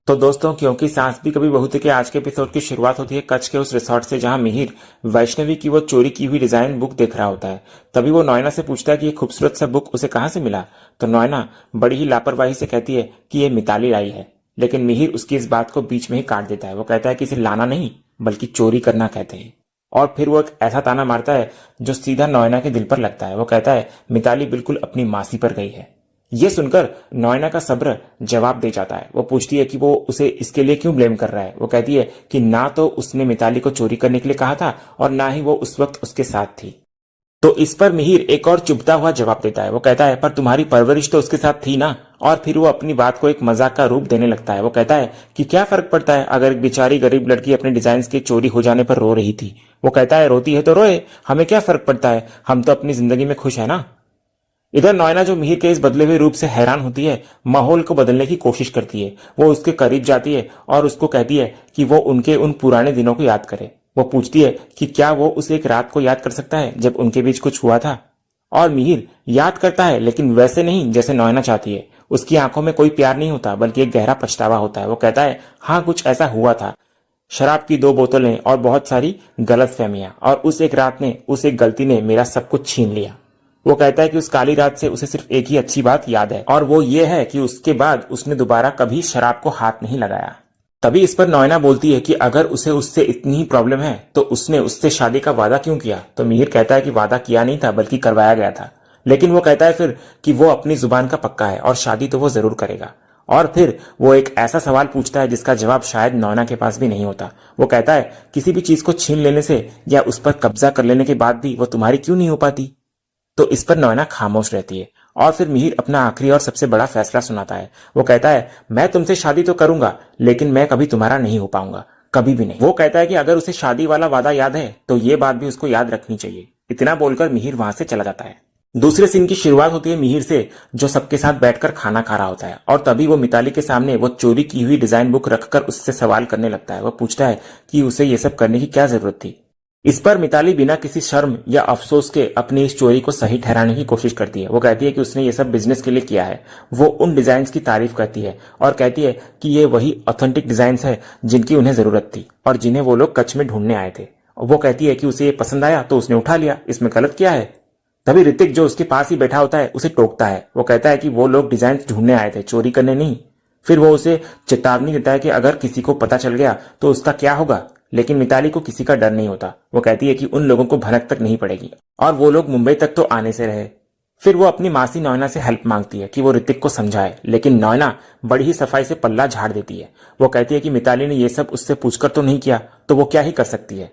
तो दोस्तों, क्योंकि सांस भी कभी बहू थी के आज के एपिसोड की शुरुआत होती है कच्छ के उस रिसोर्ट से जहां मिहिर वैष्णवी की वो चोरी की हुई डिजाइन बुक देख रहा होता है। तभी वो नॉयना से पूछता है कि ये खूबसूरत सा बुक उसे कहां से मिला। तो नॉयना बड़ी ही लापरवाही से कहती है कि ये मिताली लाई है, लेकिन मिहिर उसकी इस बात को बीच में ही काट देता है। वो कहता है कि इसे लाना नहीं बल्कि चोरी करना कहते हैं। और फिर वो एक ऐसा ताना मारता है जो सीधा नॉयना के दिल पर लगता है। वो कहता है मिताली बिल्कुल अपनी मासी पर गई है। ये सुनकर नॉयना का सब्र जवाब दे जाता है। वो पूछती है कि वो उसे इसके लिए क्यों ब्लेम कर रहा है। वो कहती है कि ना तो उसने मिताली को चोरी करने के लिए कहा था और ना ही वो उस वक्त उसके साथ थी। तो इस पर मिहिर एक और चुभता हुआ जवाब देता है। वो कहता है पर तुम्हारी परवरिश तो उसके साथ थी ना। और फिर वो अपनी बात को एक मजाक का रूप देने लगता है। वो कहता है कि क्या फर्क पड़ता है अगर एक बेचारी गरीब लड़की अपने डिजाइन के चोरी हो जाने पर रो रही थी। वो कहता है रोती है तो रोए, हमें क्या फर्क पड़ता है, हम तो अपनी जिंदगी में खुश है ना। इधर नॉयना जो मिहिर के इस बदले हुए रूप से हैरान होती है, माहौल को बदलने की कोशिश करती है। वो उसके करीब जाती है और उसको कहती है कि वो उनके उन पुराने दिनों को याद करे। वो पूछती है कि क्या वो उस एक रात को याद कर सकता है जब उनके बीच कुछ हुआ था। और मिहिर याद करता है, लेकिन वैसे नहीं जैसे नॉयना चाहती है। उसकी आंखों में कोई प्यार नहीं होता बल्कि एक गहरा पछतावा होता है। वो कहता है हाँ, कुछ ऐसा हुआ था। शराब की 2 बोतलें और बहुत सारी गलतफहमियां, और उस एक रात ने, उस एक गलती ने मेरा सब कुछ छीन लिया। वो कहता है कि उस काली रात से उसे सिर्फ एक ही अच्छी बात याद है, और वो ये है कि उसके बाद उसने दोबारा कभी शराब को हाथ नहीं लगाया। तभी इस पर नॉयना बोलती है कि अगर उसे उससे इतनी ही प्रॉब्लम है तो उसने उससे शादी का वादा क्यों किया। तो मिहिर कहता है कि वादा किया नहीं था बल्कि करवाया गया था। लेकिन वो कहता है फिर कि वो अपनी जुबान का पक्का है और शादी तो वो जरूर करेगा। और फिर वो एक ऐसा सवाल पूछता है जिसका जवाब शायद नॉयना के पास भी नहीं होता। वो कहता है किसी भी चीज को छीन लेने से या उस पर कब्जा कर लेने के बाद भी वो तुम्हारी क्यों नहीं हो पाती। तो इस पर नॉयना खामोश रहती है। और फिर मिहिर अपना आखिरी और सबसे बड़ा फैसला सुनाता है। वो कहता है मैं तुमसे शादी तो करूंगा, लेकिन मैं कभी तुम्हारा नहीं हो पाऊंगा, कभी भी नहीं। वो कहता है कि अगर उसे शादी वाला वादा याद है तो ये बात भी उसको याद रखनी चाहिए। इतना बोलकर मिहिर वहां से चला जाता है। दूसरे सीन की शुरुआत होती है मिहिर से, जो सबके साथ बैठकर खाना खा रहा होता है। और तभी वो मिताली के सामने वो चोरी की हुई डिजाइन बुक रखकर उससे सवाल करने लगता है। वो पूछता है कि उसे ये सब करने की क्या जरूरत थी। इस पर मिताली बिना किसी शर्म या अफसोस के अपनी इस चोरी को सही ठहराने की कोशिश करती है। वो कहती है कि उसने ये सब बिजनेस के लिए किया है। वो उन डिजाइन की तारीफ करती है और कहती है कि ये वही ऑथेंटिक डिजाइन है जिनकी उन्हें जरूरत थी और जिन्हें वो लोग कच्छ में ढूंढने आए थे। वो कहती है कि उसे ये पसंद आया तो उसने उठा लिया, इसमें गलत क्या है। तभी ऋतिक जो उसके पास ही बैठा होता है उसे टोकता है। वो कहता है कि वो लोग डिजाइन ढूंढने आए थे, चोरी करने नहीं। फिर वो उसे चेतावनी देता है कि अगर किसी को पता चल गया तो उसका क्या होगा। लेकिन मिताली को किसी का डर नहीं होता। वो कहती है कि उन लोगों को भनक तक नहीं पड़ेगी और वो लोग मुंबई तक तो आने से रहे। फिर वो अपनी मासी नॉयना से हेल्प मांगती है कि वो ऋतिक को समझाए, लेकिन नॉयना बड़ी ही सफाई से पल्ला झाड़ देती है। वो कहती है कि मिताली ने ये सब उससे पूछकर तो नहीं किया, तो वो क्या ही कर सकती है।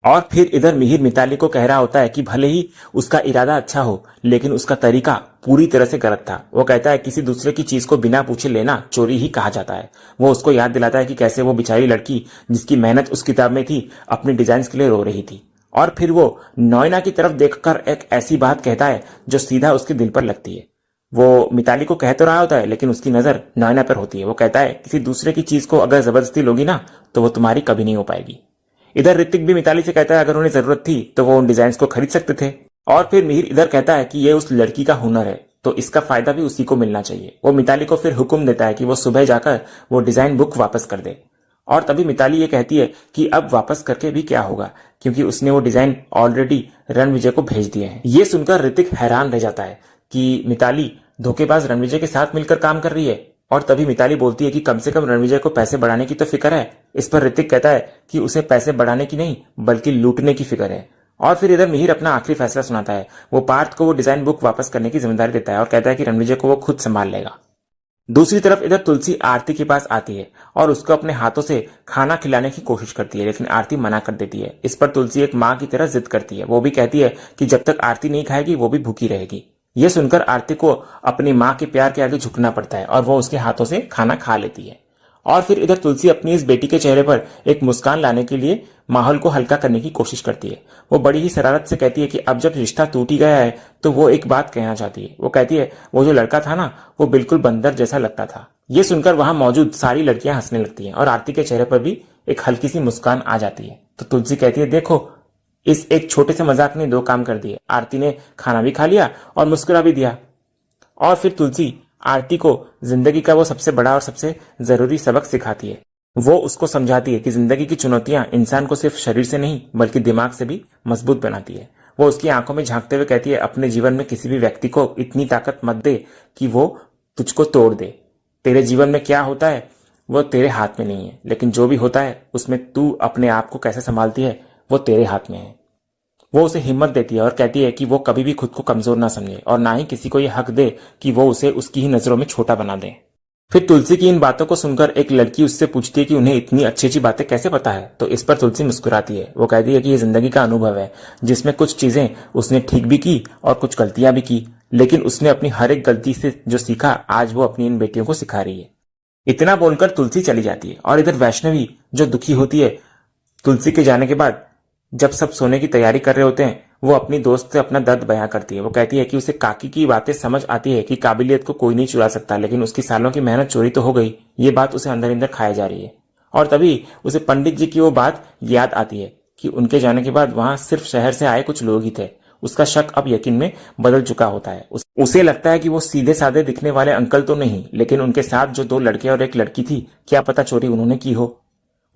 और फिर इधर मिहिर मिताली को कह रहा होता है कि भले ही उसका इरादा अच्छा हो, लेकिन उसका तरीका पूरी तरह से गलत था। वो कहता है किसी दूसरे की चीज को बिना पूछे लेना चोरी ही कहा जाता है। वो उसको याद दिलाता है कि कैसे वो बेचारी लड़की जिसकी मेहनत उस किताब में थी अपनी डिजाइन के लिए रो रही थी। और फिर वो नॉयना की तरफ देखकर एक ऐसी बात कहता है जो सीधा उसके दिल पर लगती है। वो मिताली को कह तो रहा होता है, लेकिन उसकी नजर नॉयना पर होती है। वो कहता है किसी दूसरे की चीज को अगर जबरदस्ती लोगी ना तो वो तुम्हारी कभी नहीं हो पाएगी। इधर ऋतिक भी मिताली से कहता है अगर उन्हें जरूरत थी तो वो उन डिजाइन को खरीद सकते थे। और फिर मिहिर इधर कहता है कि ये उस लड़की का हुनर है तो इसका फायदा भी उसी को मिलना चाहिए। वो मिताली को फिर हुक्म देता है कि वो सुबह जाकर वो डिजाइन बुक वापस कर दे। और तभी मिताली ये कहती है कि अब वापस करके भी क्या होगा, क्योंकि उसने वो डिजाइन ऑलरेडी रणविजय को भेज दिए हैं। ये सुनकर ऋतिक हैरान रह जाता है कि मिताली धोखेबाज रणविजय के साथ मिलकर काम कर रही है। और तभी मिताली बोलती है कि कम से कम रणविजय को पैसे बढ़ाने की तो फिक्र है। इस पर ऋतिक कहता है कि उसे पैसे बढ़ाने की नहीं बल्कि लूटने की फिक्र है। और फिर इधर मिहिर अपना आखिरी फैसला सुनाता है। वो पार्थ को वो डिजाइन बुक वापस करने की जिम्मेदारी देता है और कहता है कि रणविजय को वो खुद संभाल लेगा। दूसरी तरफ इधर तुलसी आरती के पास आती है और उसको अपने हाथों से खाना खिलाने की कोशिश करती है, लेकिन आरती मना कर देती है। इस पर तुलसी एक माँ की तरह जिद करती है। वो भी कहती है कि जब तक आरती नहीं खाएगी वो भी भूखी रहेगी। यह सुनकर आरती को अपनी माँ के प्यार के आगे झुकना पड़ता है और वो उसके हाथों से खाना खा लेती है। और फिर इधर तुलसी अपनी इस बेटी के चेहरे पर एक मुस्कान लाने के लिए माहौल को हल्का करने की कोशिश करती है। वो बड़ी ही शरारत से कहती है कि अब जब रिश्ता टूट ही गया है तो वो एक बात कहना चाहती है। वो कहती है वो जो लड़का था ना वो बिल्कुल बंदर जैसा लगता था। ये सुनकर वहां मौजूद सारी लड़कियां हंसने लगती हैं और आरती के चेहरे पर भी एक हल्की सी मुस्कान आ जाती है। तो तुलसी कहती है देखो, इस एक छोटे से मजाक ने 2 काम कर दिए। आरती ने खाना भी खा लिया और मुस्कुरा भी दिया। और फिर तुलसी आरती को जिंदगी का वो सबसे बड़ा और सबसे जरूरी सबक सिखाती है। वो उसको समझाती है कि जिंदगी की चुनौतियां इंसान को सिर्फ शरीर से नहीं बल्कि दिमाग से भी मजबूत बनाती है। वो उसकी आंखों में झांकते हुए कहती है, अपने जीवन में किसी भी व्यक्ति को इतनी ताकत मत दे कि वो तुझको तोड़ दे। तेरे जीवन में क्या होता है वो तेरे हाथ में नहीं है, लेकिन जो भी होता है उसमें तू अपने आप को कैसे संभालती है वो तेरे हाथ में है। वो उसे हिम्मत देती है और कहती है कि वो कभी भी खुद को कमजोर ना समझे और ना ही किसी को ये हक दे कि वो उसे उसकी ही नजरों में छोटा बना दे। फिर तुलसी की इन बातों को सुनकर एक लड़की उससे पूछती है कि उन्हें इतनी अच्छी अच्छी बातें कैसे पता है। तो इस पर तुलसी मुस्कुराती है। वो कहती है कि ये जिंदगी का अनुभव है जिसमें कुछ चीजें उसने ठीक भी की और कुछ गलतियां भी की, लेकिन उसने अपनी हर एक गलती से जो सीखा आज वो अपनी इन बेटियों को सिखा रही है। इतना बोलकर तुलसी चली जाती है और इधर वैष्णवी जो दुखी होती है तुलसी के जाने के बाद, जब सब सोने की तैयारी कर रहे होते हैं, वो अपनी दोस्त से अपना दर्द बयां करती है। वो कहती है कि उसे काकी की बातें समझ आती है कि काबिलियत को कोई नहीं चुरा सकता, लेकिन उसकी सालों की मेहनत चोरी तो हो गई। ये बात उसे अंदर अंदर खाई जा रही है। और तभी उसे पंडित जी की वो बात याद आती है कि उनके जाने के बाद वहां सिर्फ शहर से आए कुछ लोग ही थे। उसका शक अब यकीन में बदल चुका होता है। उसे लगता है कि वो सीधे साधे दिखने वाले अंकल तो नहीं, लेकिन उनके साथ जो दो लड़के और एक लड़की थी, क्या पता चोरी उन्होंने की हो।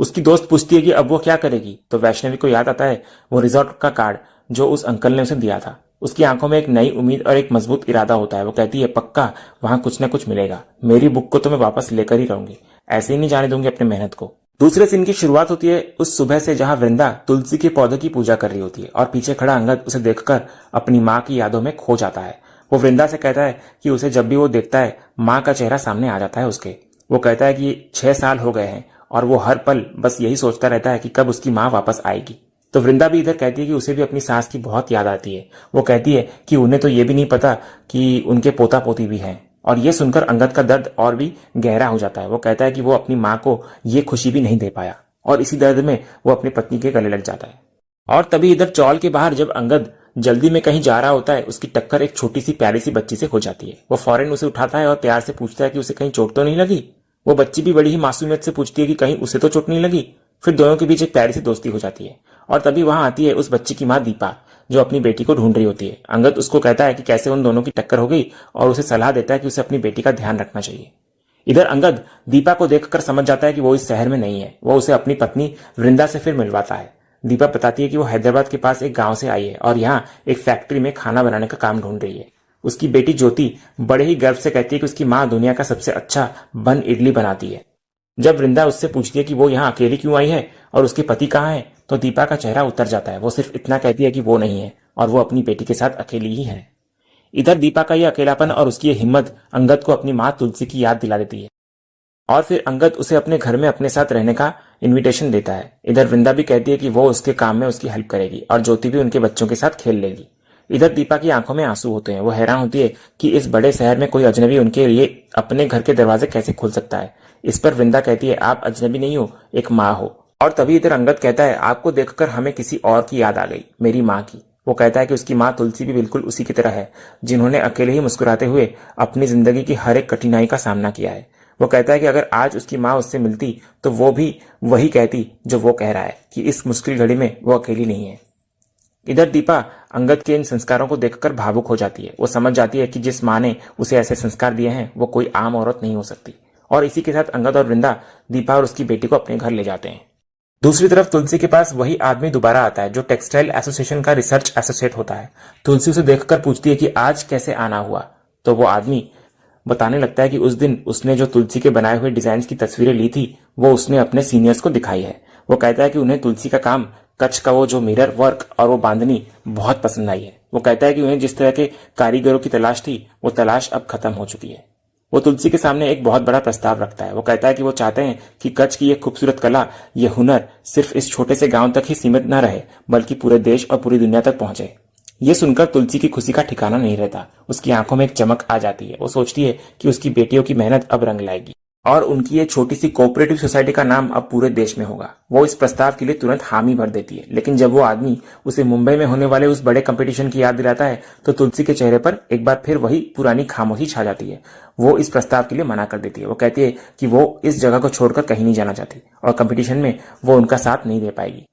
उसकी दोस्त पूछती है कि अब वो क्या करेगी, तो वैष्णवी को याद आता है वो रिजॉर्ट का कार्ड जो उस अंकल ने उसे दिया था। उसकी आंखों में एक नई उम्मीद और एक मजबूत इरादा होता है। वो कहती है, पक्का वहां कुछ ना कुछ मिलेगा, मेरी बुक को तो मैं वापस लेकर ही रहूंगी, ऐसे ही नहीं जाने दूंगी अपनी मेहनत को। दूसरे सीन की शुरुआत होती है उस सुबह से जहां वृंदा तुलसी के पौधे की पूजा कर रही होती है और पीछे खड़ा अंगद उसे देखकर अपनी माँ की यादों में खो जाता है। वो वृंदा से कहता है कि उसे जब भी वो देखता है माँ का चेहरा सामने आ जाता है उसके। वो कहता है कि 6 साल हो गए हैं और वो हर पल बस यही सोचता रहता है कि कब उसकी माँ वापस आएगी। तो वृंदा भी इधर कहती है कि उसे भी अपनी सास की बहुत याद आती है। वो कहती है कि उन्हें तो ये भी नहीं पता कि उनके पोता पोती भी हैं। और ये सुनकर अंगद का दर्द और भी गहरा हो जाता है। वो कहता है कि वो अपनी माँ को ये खुशी भी नहीं दे पाया और इसी दर्द में वो अपनी पत्नी के गले लग जाता है। और तभी इधर चौल के बाहर जब अंगद जल्दी में कहीं जा रहा होता है, उसकी टक्कर एक छोटी सी प्यारी सी बच्ची से हो जाती है। वो फौरन उसे उठाता है और प्यार से पूछता है कि उसे कहीं चोट तो नहीं लगी। वो बच्ची भी बड़ी ही मासूमियत से पूछती है कि कहीं उसे तो चोट नहीं लगी। फिर दोनों के बीच एक प्यारी सी दोस्ती हो जाती है। और तभी वहां आती है उस बच्ची की माँ दीपा, जो अपनी बेटी को ढूंढ रही होती है। अंगद उसको कहता है कि कैसे उन दोनों की टक्कर हो गई और उसे सलाह देता है कि उसे अपनी बेटी का ध्यान रखना चाहिए। इधर अंगद दीपा को देखकर समझ जाता है कि वो इस शहर में नहीं है। वो उसे अपनी पत्नी वृंदा से फिर मिलवाता है। दीपा बताती है कि वो हैदराबाद के पास एक गांव से आई है और यहाँ एक फैक्ट्री में खाना बनाने का काम ढूंढ रही है। उसकी बेटी ज्योति बड़े ही गर्व से कहती है कि उसकी माँ दुनिया का सबसे अच्छा बन इडली बनाती है। जब वृंदा उससे पूछती है कि वो यहाँ अकेली क्यों आई है और उसके पति कहाँ है, तो दीपा का चेहरा उतर जाता है। वो सिर्फ इतना कहती है कि वो नहीं है और वो अपनी बेटी के साथ अकेली ही है। इधर दीपा का यह अकेलापन और उसकी हिम्मत अंगद को अपनी माँ तुलसी की याद दिला देती है और फिर अंगद उसे अपने घर में अपने साथ रहने का इनविटेशन देता है। इधर वृंदा भी कहती है कि वो उसके काम में उसकी हेल्प करेगी और ज्योति भी उनके बच्चों के साथ खेल लेगी। इधर दीपा की आंखों में आंसू होते हैं। वो हैरान होती है कि इस बड़े शहर में कोई अजनबी उनके लिए अपने घर के दरवाजे कैसे खोल सकता है। इस पर वृंदा कहती है, आप अजनबी नहीं हो, एक माँ हो। और तभी इधर अंगद कहता है, आपको देखकर हमें किसी और की याद आ गई, मेरी माँ की। वो कहता है कि उसकी माँ तुलसी भी बिल्कुल उसी की तरह है, जिन्होंने अकेले ही मुस्कुराते हुए अपनी जिंदगी की हर एक कठिनाई का सामना किया है। वो कहता है कि अगर आज उसकी माँ उससे मिलती तो वो भी वही कहती जो वो कह रहा है, कि इस मुश्किल घड़ी में वो अकेली नहीं है। इधर दीपा अंगद के इन संस्कारों को देखकर भावुक हो जाती है। वो समझ जाती है कि जिस माँ ने उसे ऐसे संस्कार दिए हैं वो कोई आम औरत नहीं हो सकती। और इसी के साथ अंगद और वृंदा दीपा और उसकी बेटी को अपने घर ले जाते हैं। दूसरी तरफ तुलसी के पास वही आदमी दोबारा आता है जो टेक्सटाइल एसोसिएशन का रिसर्च एसोसिएट होता है। तुलसी उसे देखकर पूछती है कि आज कैसे आना हुआ, तो वो आदमी बताने लगता है कि उस दिन उसने जो तुलसी के बनाए हुए डिजाइन की तस्वीरें ली थी वो उसने अपने सीनियर्स को दिखाई है। वो कहता है कि उन्हें तुलसी का काम, कच्छ का वो जो मिरर वर्क और वो बांधनी बहुत पसंद आई है। वो कहता है कि उन्हें जिस तरह के कारीगरों की तलाश थी वो तलाश अब खत्म हो चुकी है। वो तुलसी के सामने एक बहुत बड़ा प्रस्ताव रखता है। वो कहता है कि वो चाहते हैं कि कच्छ की ये खूबसूरत कला, ये हुनर सिर्फ इस छोटे से गांव तक ही सीमित न रहे बल्कि पूरे देश और पूरी दुनिया तक पहुंचे। ये सुनकर तुलसी की खुशी का ठिकाना नहीं रहता। उसकी आंखों में एक चमक आ जाती है। वो सोचती है कि उसकी बेटियों की मेहनत अब रंग लाएगी और उनकी ये छोटी सी कोऑपरेटिव सोसाइटी का नाम अब पूरे देश में होगा। वो इस प्रस्ताव के लिए तुरंत हामी भर देती है, लेकिन जब वो आदमी उसे मुंबई में होने वाले उस बड़े कंपटीशन की याद दिलाता है तो तुलसी के चेहरे पर एक बार फिर वही पुरानी खामोशी छा जाती है। वो इस प्रस्ताव के लिए मना कर देती है। वो कहती है कि वो इस जगह को छोड़कर कहीं नहीं जाना चाहती और कंपटीशन में वो उनका साथ नहीं दे पाएगी।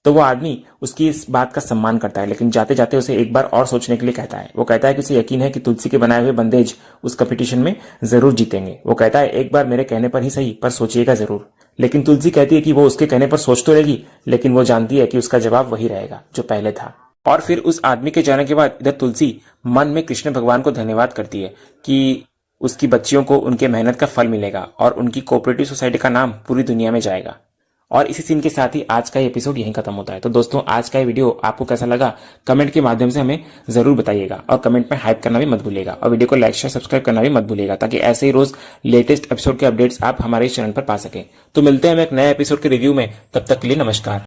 तो वो आदमी उसकी इस बात का सम्मान करता है, लेकिन जाते जाते उसे एक बार और सोचने के लिए कहता है। वो कहता है कि उसे यकीन है कि तुलसी के बनाए हुए बंदेज उस कंपटीशन में जरूर जीतेंगे। वो कहता है एक बार मेरे कहने पर ही सही, पर सोचिएगा जरूर। लेकिन तुलसी कहती है कि वो उसके कहने पर सोच तो रहेगी, लेकिन वो जानती है कि उसका जवाब वही रहेगा जो पहले था। और फिर उस आदमी के जाने के बाद इधर तुलसी मन में कृष्ण भगवान को धन्यवाद करती है कि उसकी बच्चियों को उनके मेहनत का फल मिलेगा और उनकी कोऑपरेटिव सोसाइटी का नाम पूरी दुनिया में जाएगा। और इसी सीन के साथ ही आज का ये एपिसोड यहीं खत्म होता है। तो दोस्तों, आज का ये वीडियो आपको कैसा लगा कमेंट के माध्यम से हमें जरूर बताइएगा, और कमेंट में हाइप करना भी मत भूलिएगा, और वीडियो को लाइक शेयर सब्सक्राइब करना भी मत भूलिएगा, ताकि ऐसे ही रोज लेटेस्ट एपिसोड के अपडेट्स आप हमारे इस चैनल पर पा सकें। तो मिलते हैं हम एक नए एपिसोड के रिव्यू में, तब तक के लिए नमस्कार।